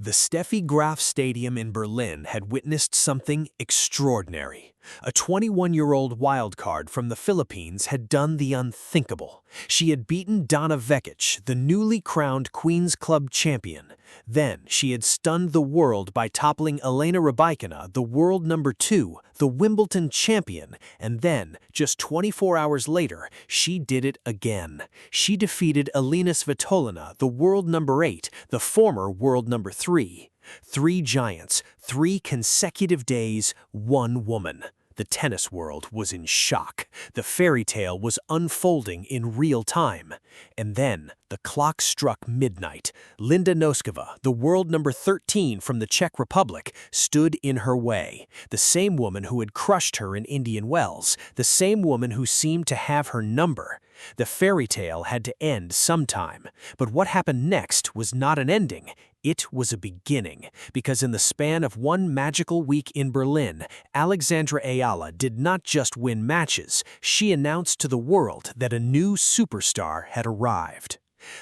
The Steffi Graf Stadium in Berlin had witnessed something extraordinary. A 21-year-old wildcard from the Philippines had done the unthinkable. She had beaten Donna Vekic, the newly crowned Queen's Club champion. Then she had stunned the world by toppling Elena Rybakina, the world number 2, the Wimbledon champion, and then, just 24 hours later, she did it again. She defeated Elina Svitolina, the world number 8, the former world number 3. 3 giants, 3 consecutive days, 1 woman. The tennis world was in shock. The fairy tale was unfolding in real time. And then the clock struck midnight. Linda Noskova, the world number 13 from the Czech Republic, stood in her way. The same woman who had crushed her in Indian Wells, the same woman who seemed to have her number. The fairy tale had to end sometime. But what happened next was not an ending. It was a beginning, because in the span of one magical week in Berlin, Alexandra Eala did not just win matches, she announced to the world that a new superstar had arrived.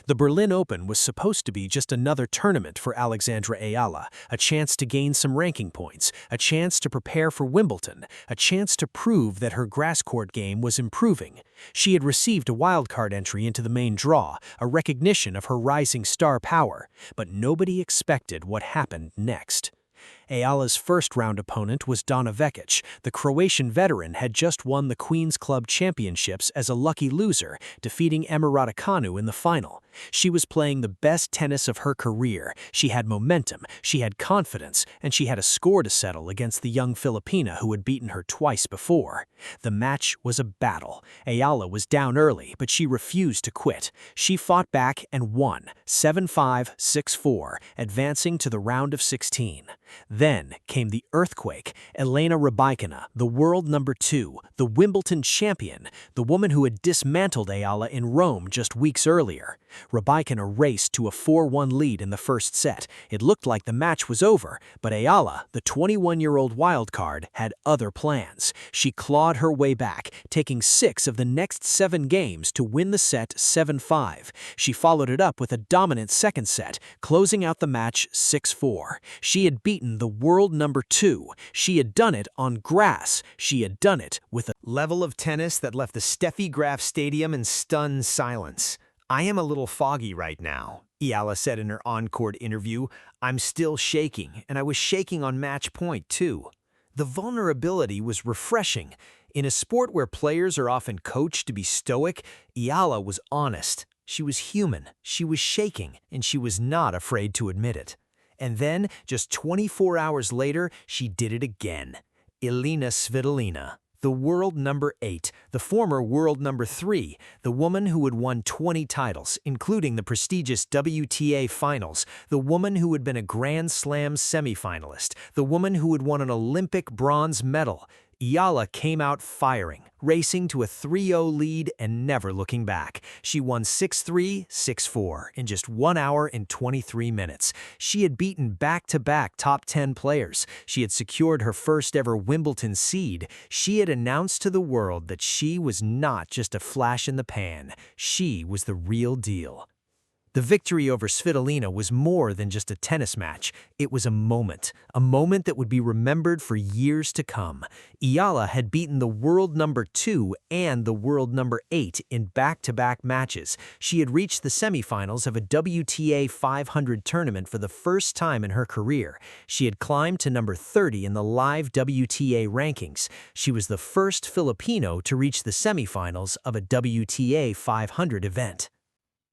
The Berlin Open was supposed to be just another tournament for Alexandra Eala, a chance to gain some ranking points, a chance to prepare for Wimbledon, a chance to prove that her grass court game was improving. She had received a wildcard entry into the main draw, a recognition of her rising star power, but nobody expected what happened next. Eala's first-round opponent was Donna Vekic. The Croatian veteran had just won the Queen's Club championships as a lucky loser, defeating Elena Rybakina in the final. She was playing the best tennis of her career. She had momentum, she had confidence, and she had a score to settle against the young Filipina who had beaten her twice before. The match was a battle. Eala was down early, but she refused to quit. She fought back and won, 7-5, 6-4, advancing to the round of 16. Then came the earthquake. Elena Rybakina, the world number 2, the Wimbledon champion, the woman who had dismantled Eala in Rome just weeks earlier. Rybakina raced to a 4-1 lead in the first set. It looked like the match was over, but Eala, the 21-year-old wildcard, had other plans. She clawed her way back, taking 6 of the next 7 games to win the set 7-5. She followed it up with a dominant second set, closing out the match 6-4. She had beaten the world number 2. She had done it on grass. She had done it with a level of tennis that left the Steffi Graf Stadium in stunned silence. "I am a little foggy right now," Eala said in her on-court interview. "I'm still shaking, and I was shaking on match point too." The vulnerability was refreshing. In a sport where players are often coached to be stoic, Eala was honest. She was human, she was shaking, and she was not afraid to admit it. And then, just 24 hours later, she did it again. Elina Svitolina, the world number 8, the former world number 3, the woman who had won 20 titles, including the prestigious WTA finals, the woman who had been a Grand Slam semifinalist, the woman who had won an Olympic bronze medal. Eala came out firing, racing to a 3-0 lead and never looking back. She won 6-3, 6-4 in just 1 hour and 23 minutes. She had beaten back-to-back top 10 players. She had secured her first ever Wimbledon seed. She had announced to the world that she was not just a flash in the pan. She was the real deal. The victory over Svitolina was more than just a tennis match. It was a moment that would be remembered for years to come. Eala had beaten the world number 2 and the world number 8 in back-to-back matches. She had reached the semifinals of a WTA 500 tournament for the first time in her career. She had climbed to number 30 in the live WTA rankings. She was the first Filipino to reach the semifinals of a WTA 500 event.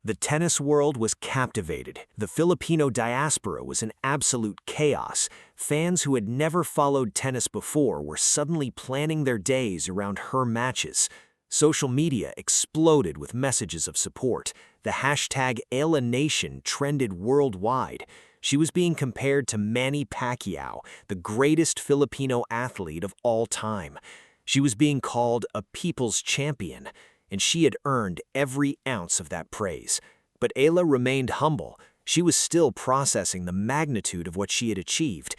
The tennis world was captivated. The Filipino diaspora was in absolute chaos. Fans who had never followed tennis before were suddenly planning their days around her matches. Social media exploded with messages of support. The hashtag #EALANation trended worldwide. She was being compared to Manny Pacquiao, the greatest Filipino athlete of all time. She was being called a people's champion, and she had earned every ounce of that praise. But Eala remained humble. She was still processing the magnitude of what she had achieved.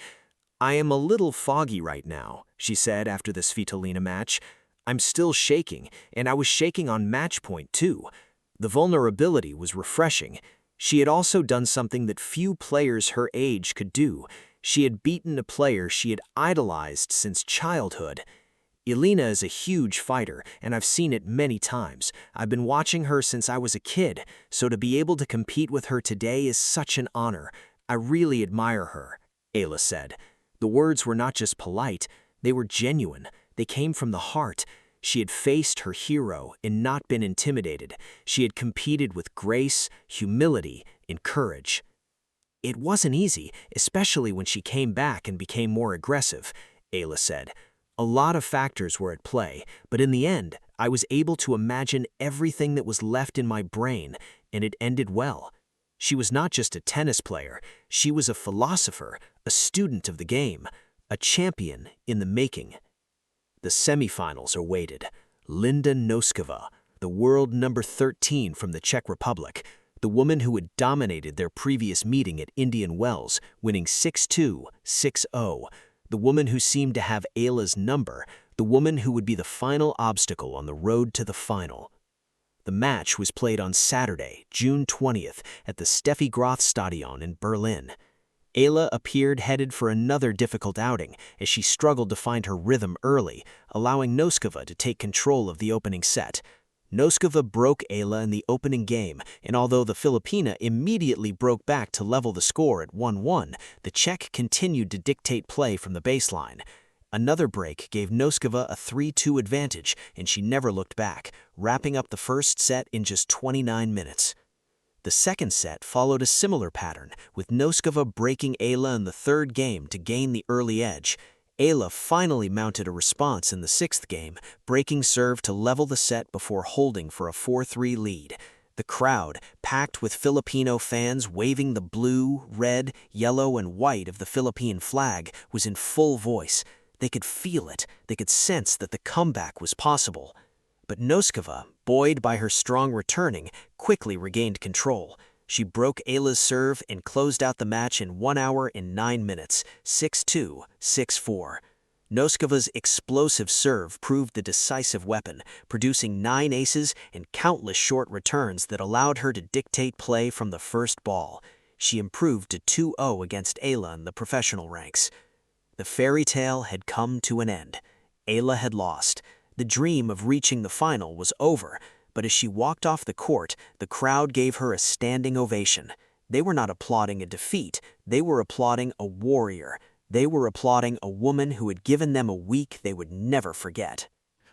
"I am a little foggy right now," she said after the Svitolina match. "I'm still shaking, and I was shaking on match point too." The vulnerability was refreshing. She had also done something that few players her age could do. She had beaten a player she had idolized since childhood. Elina is a huge fighter, and I've seen it many times. I've been watching her since I was a kid, so to be able to compete with her today is such an honor. I really admire her, Eala said. The words were not just polite, they were genuine. They came from the heart. She had faced her hero and not been intimidated. She had competed with grace, humility, and courage. It wasn't easy, especially when she came back and became more aggressive, Eala said. A lot of factors were at play, but in the end, I was able to imagine everything that was left in my brain, and it ended well. She was not just a tennis player, she was a philosopher, a student of the game, a champion in the making. The semifinals awaited. Linda Noskova, the world number 13 from the Czech Republic, the woman who had dominated their previous meeting at Indian Wells, winning 6-2, 6-0, the woman who seemed to have Eala's number, the woman who would be the final obstacle on the road to the final. The match was played on Saturday, June 20th, at the Steffi Graf Stadion in Berlin. Eala appeared headed for another difficult outing as she struggled to find her rhythm early, allowing Noskova to take control of the opening set. Noskova broke Eala in the opening game, and although the Filipina immediately broke back to level the score at 1-1, the Czech continued to dictate play from the baseline. Another break gave Noskova a 3-2 advantage, and she never looked back, wrapping up the first set in just 29 minutes. The second set followed a similar pattern, with Noskova breaking Eala in the third game to gain the early edge. Eala finally mounted a response in the sixth game, breaking serve to level the set before holding for a 4-3 lead. The crowd, packed with Filipino fans waving the blue, red, yellow, and white of the Philippine flag, was in full voice. They could feel it. They could sense that the comeback was possible. But Noskova, buoyed by her strong returning, quickly regained control. She broke Eala's serve and closed out the match in 1 hour and 9 minutes, 6-2, 6-4. Noskova's explosive serve proved the decisive weapon, producing 9 aces and countless short returns that allowed her to dictate play from the first ball. She improved to 2-0 against Eala in the professional ranks. The fairy tale had come to an end. Eala had lost. The dream of reaching the final was over, but as she walked off the court, the crowd gave her a standing ovation. They were not applauding a defeat, they were applauding a warrior. They were applauding a woman who had given them a week they would never forget.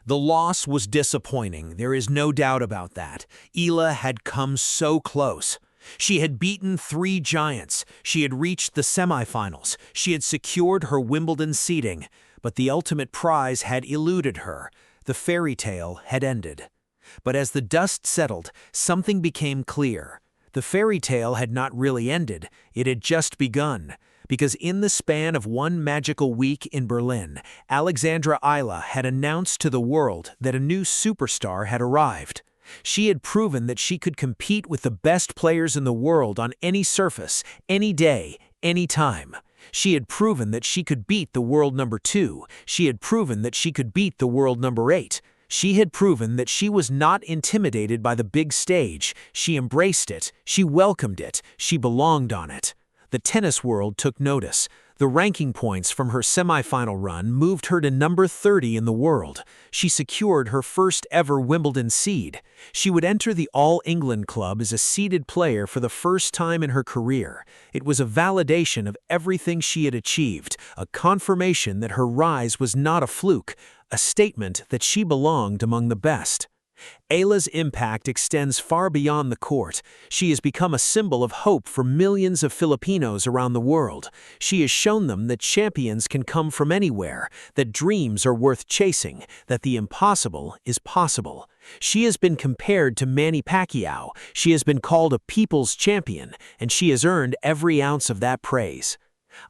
The loss was disappointing, there is no doubt about that. Eala had come so close. She had beaten 3 giants, she had reached the semifinals, she had secured her Wimbledon seeding, but the ultimate prize had eluded her. The fairy tale had ended. But as the dust settled, something became clear. The fairy tale had not really ended, it had just begun. Because in the span of one magical week in Berlin, Alexandra Eala had announced to the world that a new superstar had arrived. She had proven that she could compete with the best players in the world on any surface, any day, any time. She had proven that she could beat the world number 2. She had proven that she could beat the world number 8. She had proven that she was not intimidated by the big stage. She embraced it, she welcomed it, she belonged on it. The tennis world took notice. The ranking points from her semifinal run moved her to number 30 in the world. She secured her first ever Wimbledon seed. She would enter the All England club as a seeded player for the first time in her career. It was a validation of everything she had achieved, a confirmation that her rise was not a fluke, a statement that she belonged among the best. Eala's impact extends far beyond the court. She has become a symbol of hope for millions of Filipinos around the world. She has shown them that champions can come from anywhere, that dreams are worth chasing, that the impossible is possible. She has been compared to Manny Pacquiao. She has been called a people's champion, and she has earned every ounce of that praise.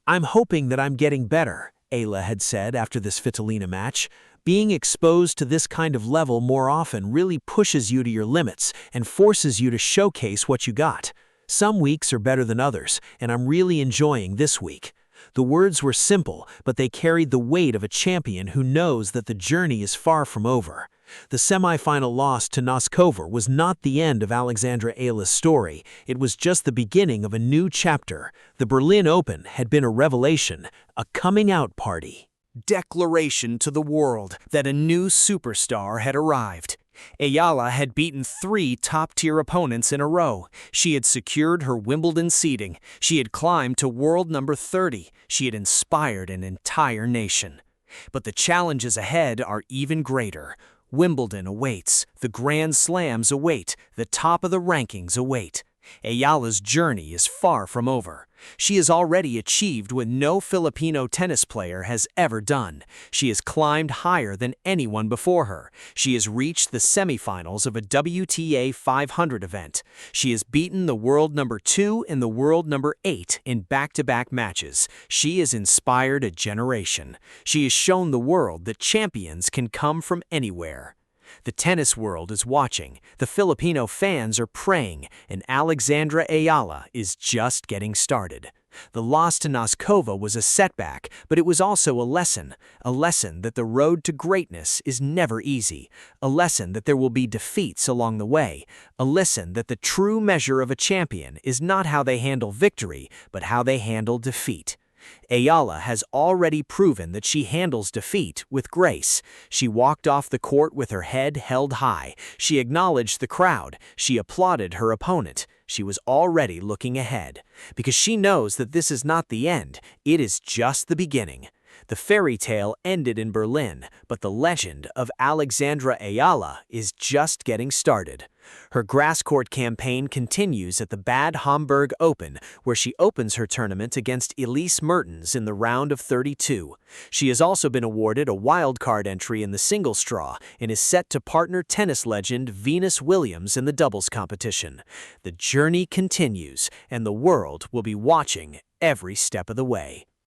"I'm hoping that I'm getting better," Eala had said after this Svitolina match. Being exposed to this kind of level more often really pushes you to your limits and forces you to showcase what you got. Some weeks are better than others, and I'm really enjoying this week. The words were simple, but they carried the weight of a champion who knows that the journey is far from over. The semifinal loss to Noskova was not the end of Alexandra Eala's story. It was just the beginning of a new chapter. The Berlin Open had been a revelation, a coming-out party. Declaration to the world that a new superstar had arrived. Eala had beaten 3 top-tier opponents in a row. She had secured her Wimbledon seeding. She had climbed to world number 30. She had inspired an entire nation. But the challenges ahead are even greater. Wimbledon awaits. The Grand Slams await. The top of the rankings await. Eala's journey is far from over. She has already achieved what no Filipino tennis player has ever done. She has climbed higher than anyone before her. She has reached the semifinals of a WTA 500 event. She has beaten the world number 2 and the world number 8 in back-to-back matches. She has inspired a generation. She has shown the world that champions can come from anywhere. The tennis world is watching, the Filipino fans are praying, and Alexandra Eala is just getting started. The loss to Noskova was a setback, but it was also a lesson that the road to greatness is never easy, a lesson that there will be defeats along the way, a lesson that the true measure of a champion is not how they handle victory, but how they handle defeat. Eala has already proven that she handles defeat with grace. She walked off the court with her head held high. She acknowledged the crowd. She applauded her opponent. She was already looking ahead. Because she knows that this is not the end. It is just the beginning. The fairy tale ended in Berlin, but the legend of Alexandra Eala is just getting started. Her grass court campaign continues at the Bad Homburg Open, where she opens her tournament against Elise Mertens in the round of 32. She has also been awarded a wildcard entry in the singles draw and is set to partner tennis legend Venus Williams in the doubles competition. The journey continues, and the world will be watching every step of the way.